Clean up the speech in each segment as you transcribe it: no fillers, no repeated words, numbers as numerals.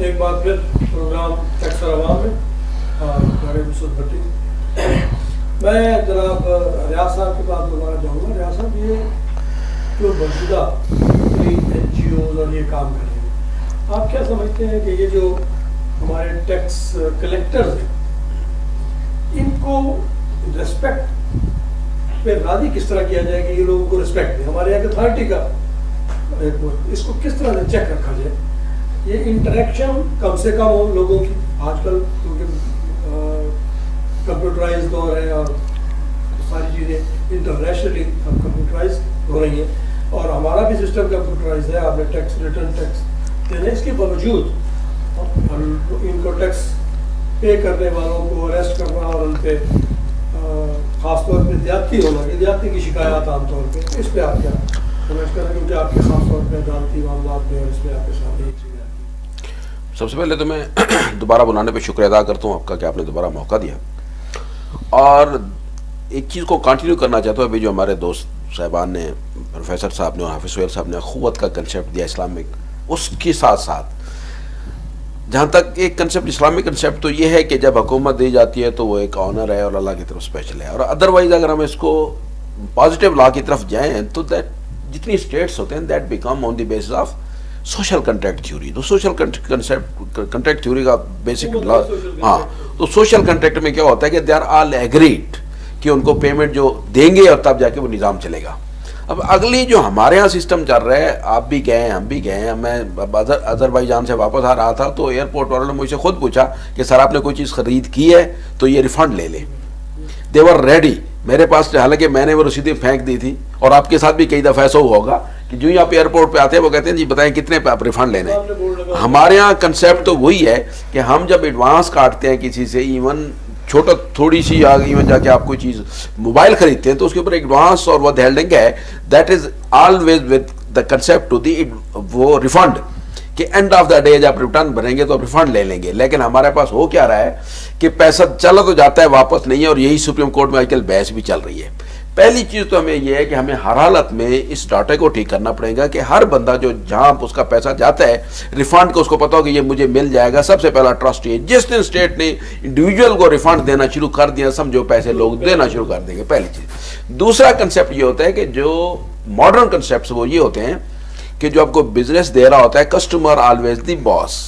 ایک بار پھر programme tax اور عوام میں میں جناب ریاض صاحب کے پاس دوبارہ جاؤں گا. ریاض صاحب یہ جو موجودہ NGOs اور یہ کام کر رہے ہیں, آپ کیا سمجھتے ہیں کہ یہ جو ہمارے ٹیکس کلیکٹرز ہیں ان کو ریسپیکٹ پہ راضی کس طرح کیا جائے کہ یہ لوگوں کو ریسپیکٹ دیں؟ ہمارے یہاں اتھارٹی کا اس کو کس طرح سے چیک رکھا جائے؟ یہ انٹریکشن کم سے کم ہو لوگوں کی. آج کل کیونکہ کمپیوٹرائز دور ہے اور ساری چیزیں انٹرنیشنلی کمپیوٹرائز ہو رہی ہیں اور ہمارا بھی سسٹم کمپیوٹرائز ہے. آپ نے ٹیکس ریٹرن ٹیکس دینے, اس کے باوجود ان کو ٹیکس پے کرنے والوں کو اریسٹ کرنا اور ان پہ خاص طور پہ زیادتی ہونا, زیادتی کی شکایات عام طور پہ, اس پہ آپ کیا سمجھ کر کیونکہ آپ کے خاص طور پہ عدالتی معاملات میں اور اس پہ آپ کے ساتھ ایک چیز ہے. سب سے پہلے تو میں دوبارہ بلانے پہ شکریہ ادا کرتا ہوں آپ کا کہ آپ نے دوبارہ موقع دیا, اور ایک چیز کو کنٹینیو کرنا چاہتا ہوں. ابھی جو ہمارے دوست صاحبان نے, پروفیسر صاحب نے اور حافظ سہیل صاحب نے قوت کا کنسیپٹ دیا اسلامک, اس کے ساتھ ساتھ جہاں تک ایک کنسیپٹ اسلامک کنسیپٹ تو یہ ہے کہ جب حکومت دی جاتی ہے تو وہ ایک آنر ہے اور اللہ کی طرف اسپیشل ہے, اور ادروائز اگر ہم اس کو پازیٹیو لا کی طرف جائیں تو جتنی اسٹیٹس ہوتے ہیں that become on the basis of social contract theory. تو سوشل کنٹریکٹ تھیوری کا بیسک لا, ہاں, تو سوشل کنٹریکٹ میں کیا ہوتا ہے کہ دے آر آل ایگریڈ کہ ان کو پیمنٹ جو دیں گے اور تب جا کے وہ نظام چلے گا. اب اگلی جو ہمارے ہاں سسٹم چل رہا ہے, آپ بھی گئے ہیں ہم بھی گئے ہیں, میں آذربائیجان سے واپس آ رہا تھا تو ایئرپورٹ والوں نے مجھ سے خود پوچھا کہ سر آپ نے کوئی چیز خرید کی ہے تو یہ ریفنڈ لے لیں. دے ور ریڈی. میرے پاس حالانکہ میں نے وہ رسیدیں پھینک دی تھی, اور آپ کے ساتھ بھی کئی دفعہ ایسا ہوا ہوگا کہ جو ہی آپ ایئرپورٹ پہ آتے ہیں وہ کہتے ہیں جی بتائیں کتنے پہ آپ ریفنڈ لینے. ہمارے یہاں کنسیپٹ تو وہی ہے کہ ہم جب ایڈوانس کاٹتے ہیں کسی سے, ایون چھوٹا تھوڑی سی ایون جا کے آپ کوئی چیز موبائل خریدتے ہیں تو اس کے اوپر ایڈوانس اور وہ ہیلڈنگ ہے, that is always with the concept to the وہ ریفنڈ, کہ اینڈ آف دا ڈے جب ریٹرن بھریں گے تو ریفنڈ لے لیں گے. لیکن ہمارے پاس ہو کیا رہا ہے کہ پیسہ چلا تو جاتا ہے واپس نہیں ہے, اور یہی سپریم کورٹ میں آج کل بحث بھی چل رہی ہے. پہلی چیز تو ہمیں یہ ہے کہ ہمیں ہر حالت میں اس ڈاٹے کو ٹھیک کرنا پڑے گا کہ ہر بندہ جو جہاں اس کا پیسہ جاتا ہے ریفنڈ کو اس کو پتا ہو کہ یہ مجھے مل جائے گا. سب سے پہلا ٹرسٹ یہ, جس دن اسٹیٹ نے انڈیویجول کو ریفنڈ دینا شروع کر دیا سمجھو پیسے لوگ دینا شروع کر دیں گے, پہلی چیز. دوسرا کنسیپٹ یہ ہوتا ہے کہ جو ماڈرن کنسیپٹس وہ یہ ہوتے ہیں کہ جو آپ کو بزنس دے رہا ہوتا ہے کسٹمر آلویز دی باس.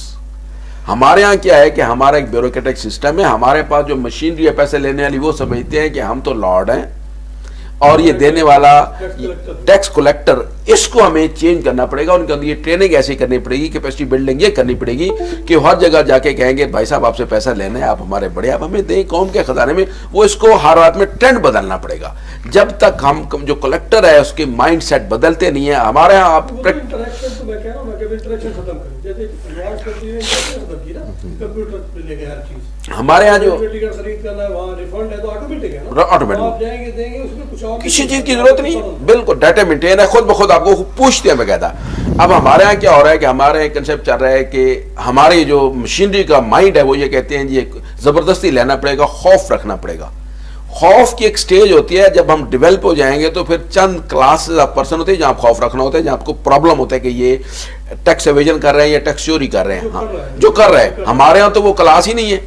ہمارے ہاں کیا ہے کہ ہمارا ایک بیوروکریٹک سسٹم ہے, ہمارے پاس جو مشینری ہے پیسے لینے والی وہ سمجھتے ہیں کہ ہم تو لارڈ ہیں اور یہ دینے والا ٹیکس کلیکٹر. اس کو ہمیں چینج کرنا پڑے گا, ان کے اندر یہ ٹریننگ ایسی کرنی پڑے گی, کیپیسٹی بلڈنگ یہ کرنی پڑے گی کہ ہر جگہ جا کے کہیں گے بھائی صاحب آپ سے پیسہ لینا ہے, آپ ہمارے بڑے, آپ ہمیں دیں قوم کے خزانے میں. وہ اس کو ہر رات میں ٹرینڈ بدلنا پڑے گا. جب تک ہم جو کلیکٹر ہے اس کے مائنڈ سیٹ بدلتے نہیں ہیں, ہمارے یہاں آپ ہمارے یہاں جو کسی چیز کی ضرورت نہیں, بالکل ڈیٹا مینٹین ہے, خود بخود آپ کو پوچھتے ہیں باقاعدہ. اب ہمارے یہاں کیا ہو رہا ہے کہ ہمارے کنسیپٹ چل رہا ہے کہ ہماری جو مشینری کا مائنڈ ہے وہ یہ کہتے ہیں جی زبردستی لینا پڑے گا, خوف رکھنا پڑے گا. خوف کی ایک سٹیج ہوتی ہے جب ہم ڈیولپ ہو جائیں گے تو پھر چند کلاسز آف پرسن ہوتے ہیں جہاں خوف رکھنا ہوتا ہے, جہاں آپ کو پرابلم ہوتا ہے کہ یہ ٹیکس ایویژن کر رہے ہیں یا ٹیکس چوری کر رہے ہیں. ہاں جو کر رہے ہیں, ہمارے یہاں تو وہ کلاس ہی نہیں ہے,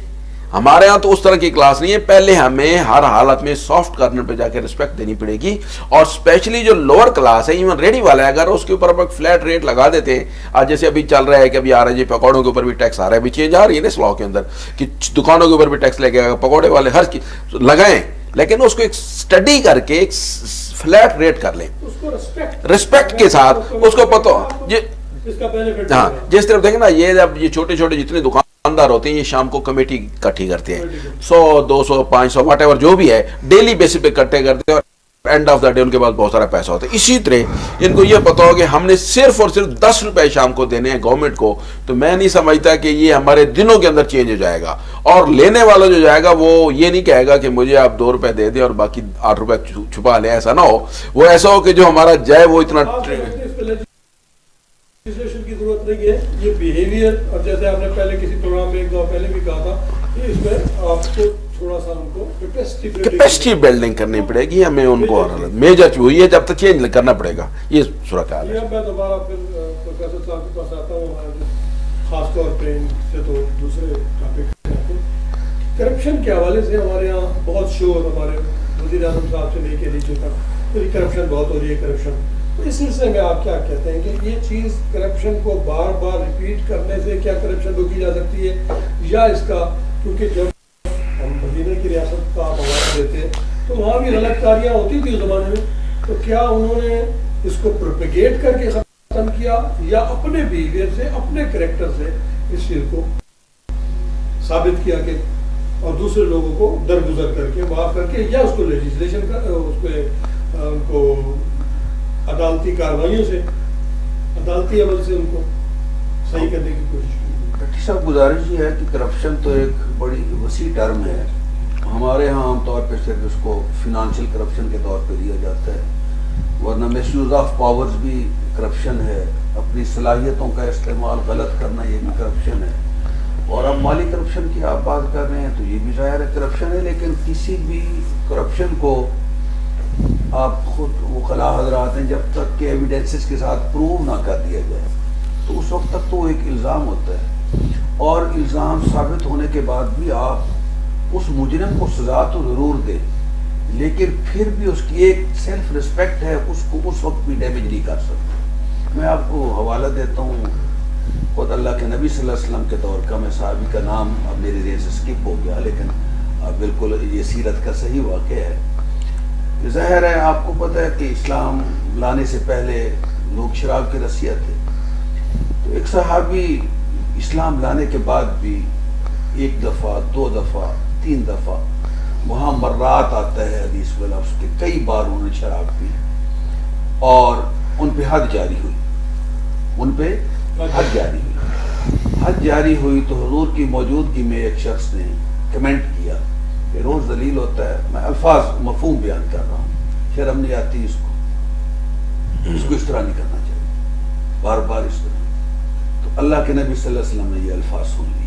ہمارے ہاں تو اس طرح کی کلاس نہیں ہے. پہلے ہمیں ہر حالت میں سافٹ کارنر پہ جا کے رسپیکٹ دینی پڑے گی, اور اسپیشلی جو لوور کلاس ہے ایون ریڈی والا ہے اگر اس کے اوپر اب فلیٹ ریٹ لگا دیتے ہیں, آج جیسے ابھی چل رہا ہے کہ ابھی آ رہا ہے جی پکوڑوں کے اوپر بھی ٹیکس آ رہا ہے, ابھی چینج آ رہی ہے نا اس لاء کے اندر کہ دکانوں کے اوپر بھی ٹیکس لے کے پکوڑے والے ہر چیز لگائیں, لیکن اس کو ایک اسٹڈی کر کے ایک فلیٹ ریٹ کر لیں رسپیکٹ کے ساتھ, اس کو پتہ ہاں جس طرف دیکھیں نا یہ جب یہ چھوٹے چھوٹے جتنے دکاندار ہوتے ہیں یہ شام کو کمیٹی اکٹھی کرتے ہیں 100 200 500 واٹ ایور جو بھی ہے ڈیلی بیسس پہ اکٹھے کرتے ہیں, اور اینڈ آف دا ڈے ان کے پاس بہت سارا پیسہ ہوتا ہے. اسی طرح ان کو یہ پتا ہو کہ ہم نے صرف اور صرف 10 روپے شام کو دینے ہیں گورنمنٹ کو, تو میں نہیں سمجھتا کہ یہ ہمارے دنوں کے اندر چینج ہو جائے گا. اور لینے والا جو جائے گا وہ یہ نہیں کہے گا کہ مجھے آپ 2 روپے دے دیں اور باقی 8 روپے چھپا لیں, ایسا نہ ہو. وہ ایسا ہو کہ جو ہمارا جائے وہ اتنا کی ضرورت نہیں ہے. یہ بیہیویئر, اور جیسے آپ نے پہلے کسی پروگرام میں ایک دو پہلے بھی کہا تھا کہ اس میں آپ کو تھوڑا سا ان کو کیپیسٹی بلڈنگ کرنی پڑے گی ہمیں, ان کو میجر ہوئی ہے جب تک چینج کرنا پڑے گا. یہ صورت حال ہے. میں دوبارہ پھر پروفیسر صاحب کے پاس آتا ہوں. خاص طور پہ ان سے تو دوسرے ٹاپک آتے ہیں. کرپشن کے حوالے سے ہمارے یہاں بہت شور ہمارے وزیر اعظم صاحب سے لے کے نیچے تک تو کرپشن بہت ہو رہی ہے کرپشن. تو اس سلسلے میں آپ کیا کہتے ہیں کہ یہ چیز کرپشن کو بار بار ریپیٹ کرنے سے کیا کرپشن روکی جا سکتی ہے, یا اس کا کیونکہ جب ہم مدینہ کی ریاست کا آپ حوالہ دیتے ہیں تو وہاں بھی غلط کاریاں ہوتی تھی اس زمانے میں, تو کیا انہوں نے اس کو پروپیگیٹ کر کے ختم کیا یا اپنے بیہیویئر سے اپنے کریکٹر سے اس چیز کو ثابت کیا کہ اور دوسرے لوگوں کو درگزر کر کے معاف کر کے, یا اس کو لیجسلیشن کا اس پہ ان کو عدالتی کارروائیوں سے عدالتی عمل سے ان کو صحیح کرنے کی کوشش کی. ڈاکٹر صاحب گزارش یہ ہے کہ کرپشن تو ایک بڑی وسیع ٹرم ہے. ہمارے ہاں عام طور پہ صرف اس کو فنانشل کرپشن کے طور پہ لیا جاتا ہے, ورنہ مس یوز آف پاورز بھی کرپشن ہے, اپنی صلاحیتوں کا استعمال غلط کرنا یہ بھی کرپشن ہے. اور اب مالی کرپشن کی آپ بات کر رہے ہیں تو یہ بھی ظاہر ہے کرپشن ہے, لیکن کسی بھی کرپشن کو آپ خود وکلاء حضرات ہیں جب تک کہ ایویڈنسز کے ساتھ پروو نہ کر دیا جائے تو اس وقت تک تو وہ ایک الزام ہوتا ہے, اور الزام ثابت ہونے کے بعد بھی آپ اس مجرم کو سزا تو ضرور دیں, لیکن پھر بھی اس کی ایک سیلف رسپیکٹ ہے, اس کو اس وقت بھی ڈیمیج نہیں کر سکتے. میں آپ کو حوالہ دیتا ہوں خود اللہ کے نبی صلی اللہ علیہ وسلم کے دور کا, میں صحابی کا نام اب میرے ذہن سے اسکپ ہو گیا, لیکن بالکل یہ سیرت کا صحیح واقعہ ہے. ظاہر ہے آپ کو پتہ ہے کہ اسلام لانے سے پہلے لوگ شراب کے رسیا تھے, تو ایک صحابی اسلام لانے کے بعد بھی 1 دفعہ 2 دفعہ 3 دفعہ وہاں مرات آتا ہے حدیث میں لفظ کے, کئی بار انہوں نے شراب پی اور ان پہ حد جاری ہوئی, ان پہ حد جاری ہوئی. حد جاری ہوئی تو حضور کی موجودگی میں ایک شخص نے کمنٹ کیا کہ روز ذلیل ہوتا ہے, میں الفاظ مفہوم بیان کر رہا ہوں, شرم نہیں آتی اس کو اس طرح نہیں کرنا چاہیے, بار بار اس طرح. تو اللہ کے نبی صلی اللہ علیہ وسلم نے یہ الفاظ سن لیے.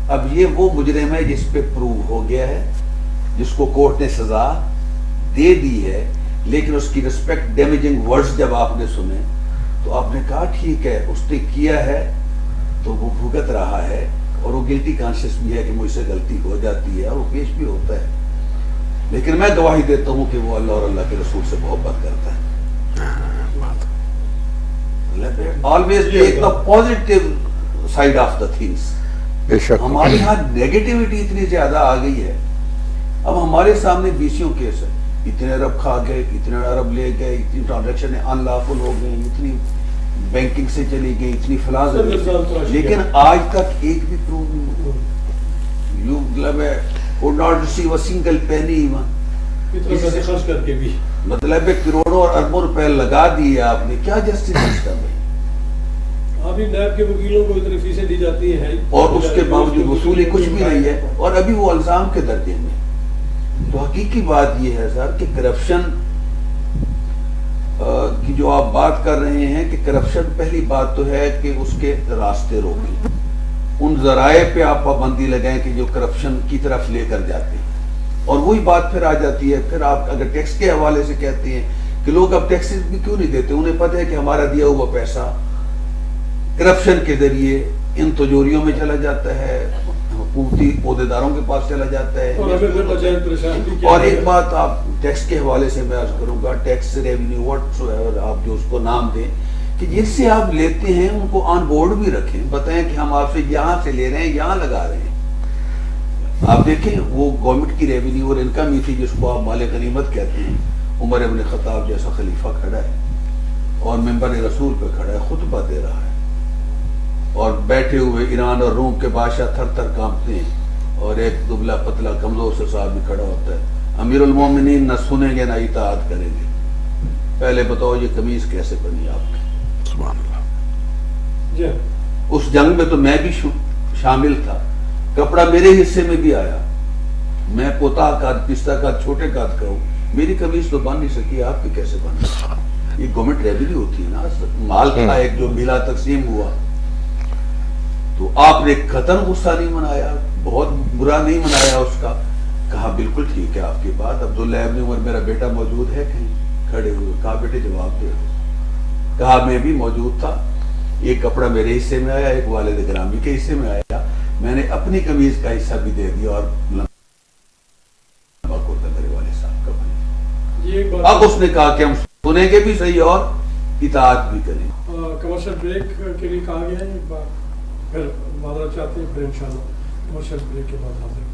اب یہ وہ مجرم ہے جس پہ پروو ہو گیا ہے, جس کو کورٹ نے سزا دے دی ہے, لیکن اس کی رسپیکٹ ڈیمیجنگ ورڈز جب آپ نے سنے تو آپ نے کہا ٹھیک ہے اس نے کیا ہے تو وہ بھگت رہا ہے, اور وہ گلٹی کانشیس بھی ہے کہ مجھ سے غلطی ہو جاتی ہے اور وہ پیش بھی ہوتا ہے, لیکن میں گواہی دیتا ہوں کہ وہ اللہ اور اللہ کے رسول سے محبت کرتا ہے. Always take the positive side of the things. ہمارے ہاں نیگیٹیوٹی اتنی زیادہ آ گئی ہے. اب ہمارے سامنے 20 کیس ہے, اتنے ارب کھا گئے, اتنے ارب لے گئے, اتنی ٹرانزیکشن ان لافل ہو گئی, اتنی بینکنگ سے چلی گئی, اتنی فلاں, لیکن آج تک ایک بھی پروو نہیں ہوا. You could not receive a single penny even. خرچ کر کے بھی مطلب کروڑوں اور اربوں روپے لگا دیے آپ نے, کیا جسٹس سسٹم ہے؟ ابھی نیب کے وکیلوں کو اتنی فیسیں دی جاتی ہیں اور اس کے باوجود وصولی کچھ بھی نہیں ہے, اور ابھی وہ الزام کے درجے میں. تو حقیقی بات یہ ہے سر کہ کرپشن کی جو آپ بات کر رہے ہیں کہ کرپشن پہلی بات تو ہے کہ اس کے راستے روکیں, ان ذرائع پہ آپ پابندی لگائیں کہ جو کرپشن کی طرف لے کر جاتے ہیں. اور وہی بات پھر آ جاتی ہے, پھر آپ اگر ٹیکس کے حوالے سے کہتے ہیں کہ لوگ اب ٹیکسز بھی کیوں نہیں دیتے, انہیں پتہ ہے کہ ہمارا دیا ہوا پیسہ کرپشن کے ذریعے ان تجوریوں میں چلا جاتا ہے, حکومتی عہدیداروں کے پاس چلا جاتا ہے. اور ایک بات آپ ٹیکس کے حوالے سے میں عرض کروں گا, tax revenue whatsoever آپ جو اس کو نام دیں, کہ جس سے آپ لیتے ہیں ان کو آن بورڈ بھی رکھیں, بتائیں کہ ہم آپ سے یہاں سے لے رہے ہیں, یہاں لگا رہے ہیں. آپ دیکھیں وہ گورنمنٹ کی ریونیو اور انکم ہی تھی جس کو آپ مال غنیمت کہتے ہیں. عمر ابن خطاب جیسا خلیفہ کھڑا ہے اور ممبر رسول پہ کھڑا ہے, خطبہ دے رہا ہے, اور بیٹھے ہوئے ایران اور روم کے بادشاہ تھر تھر کانپتے ہیں, اور ایک دبلا پتلا کمزور سے صاحب بھی کھڑا ہوتا ہے. امیر المومنین نہ سنیں گے نہ اطاعت کریں گے. پہلے بتاؤ یہ قمیض کیسے بنی آپ کی؟ سبحان اللہ. اس جنگ میں تو میں بھی شامل تھا, کپڑا میرے حصے میں بھی آیا, میں پوتا قد پستہ قد چھوٹے قد کا ہوں, میری قمیض تو بن نہیں سکی, آپ کی کیسے بن؟ یہ گورنمنٹ ریونیو ہوتی ہے نا, مال تھا ایک جو ملا تقسیم ہوا. تو آپ نے قطن غصہ نہیں منایا, بہت برا نہیں منایا اس کا, کہا بالکل ٹھیک ہے آپ کی بات. عبداللہ ابن عمر میرا بیٹا موجود ہے کہیں کھڑے ہوئے, کہا بیٹے جواب دے. کہا میں بھی موجود تھا, ایک کپڑا میرے حصے میں آیا, ایک والد گرامی کے حصے میں آیا, میں نے اپنی قمیض کا حصہ بھی دے دیا اور لمبا کرتا میرے والد صاحب کا بنا. اب اس نے کہا کہ ہم سنیں گے بھی صحیح اور اطاعت بھی کریں. کمرشل بریک کے لیے کہا گیا ہے, پھر معذرت چاہتے ہیں, پھر انشاءاللہ کمرشل بریک کے بعد حاضر